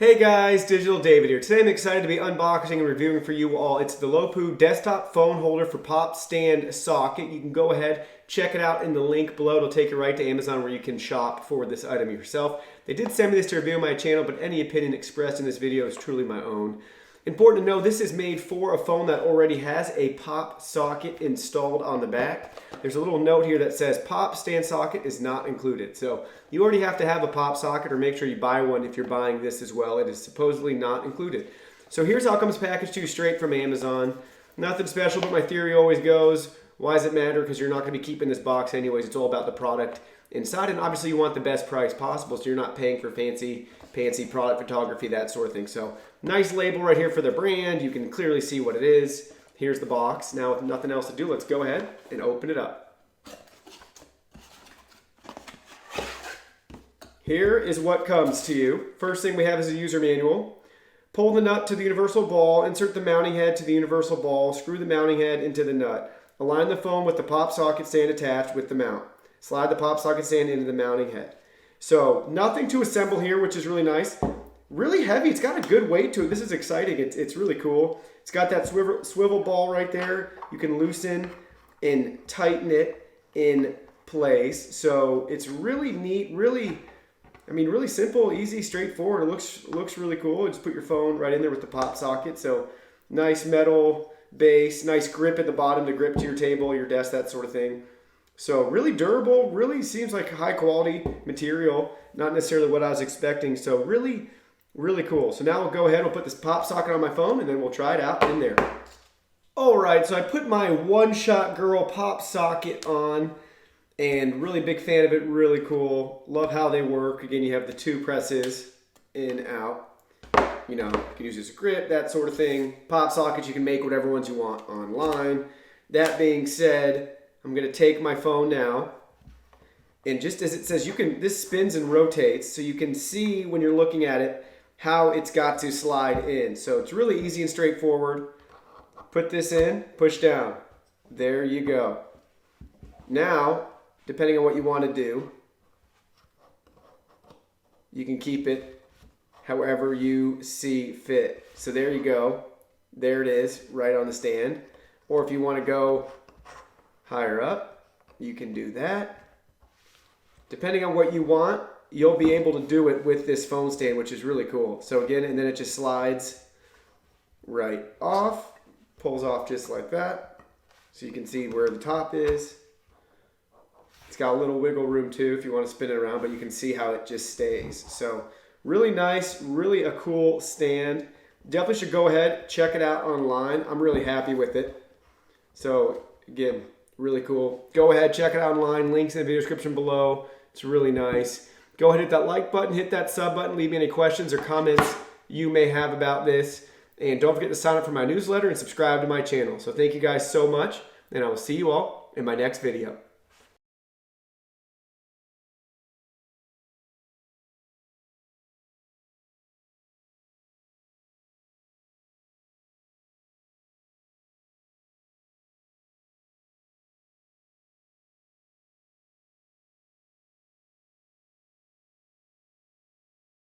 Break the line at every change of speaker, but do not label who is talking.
Hey guys, Digital David here. Today I'm excited to be unboxing and reviewing for you all. It's the LOPOO desktop phone holder for Pop Stand Socket. You can go ahead, check it out in the link below. It'll take you right to Amazon where you can shop for this item yourself. They did send me this to review on my channel, but any opinion expressed in this video is truly my own. Important to know, this is made for a phone that already has a pop socket installed on the back. There's a little note here that says pop stand socket is not included. So you already have to have a pop socket, or make sure you buy one if you're buying this as well. It is supposedly not included. So here's how it comes packaged to you straight from Amazon. Nothing special, but my theory always goes, why does it matter? Because you're not going to be keeping this box anyways. It's all about the product inside, and obviously you want the best price possible, so you're not paying for fancy product photography, that sort of thing. So nice label right here for the brand. You can clearly see what it is. Here's the box. Now with nothing else to do, let's go ahead and open it up. Here is what comes to you. First thing we have is a user manual. Pull the nut to the universal ball, insert the mounting head to the universal ball, screw the mounting head into the nut. Align the phone with the pop socket stand attached with the mount. Slide the pop socket stand into the mounting head. So nothing to assemble here, which is really nice. Really heavy. It's got a good weight to it. This is exciting. It's really cool. It's got that swivel ball right there. You can loosen and tighten it in place. So it's really neat. Really simple, easy, straightforward. It looks really cool. Just put your phone right in there with the pop socket. So nice metal base, nice grip at the bottom to grip to your table, your desk, that sort of thing. So really durable, really seems like high quality material, not necessarily what I was expecting. So really, really cool. So now we'll go ahead, we'll put this pop socket on my phone and then we'll try it out in there. All right, so I put my One Shot Girl pop socket on, and really big fan of it, really cool. Love how they work. Again, you have the two presses in, out. You know, you can use this as a grip, that sort of thing. Pop sockets, you can make whatever ones you want online. That being said, I'm going to take my phone now, and just as it says, this spins and rotates, so you can see when you're looking at it how it's got to slide in. So it's really easy and straightforward. Put this in, push down. There you go. Now, depending on what you want to do, you can keep it however you see fit. So there you go. There it is, right on the stand. Or if you want to go higher up, you can do that. Depending on what you want, you'll be able to do it with this phone stand, which is really cool. So again, and then it just slides right off, pulls off just like that. So you can see where the top is. It's got a little wiggle room too if you want to spin it around, but you can see how it just stays. So really nice, really a cool stand. Definitely should go ahead, check it out online. I'm really happy with it. So again, really cool. Go ahead, check it out online. Links in the video description below. It's really nice. Go ahead, hit that like button, hit that sub button. Leave me any questions or comments you may have about this. And don't forget to sign up for my newsletter and subscribe to my channel. So thank you guys so much, and I will see you all in my next video.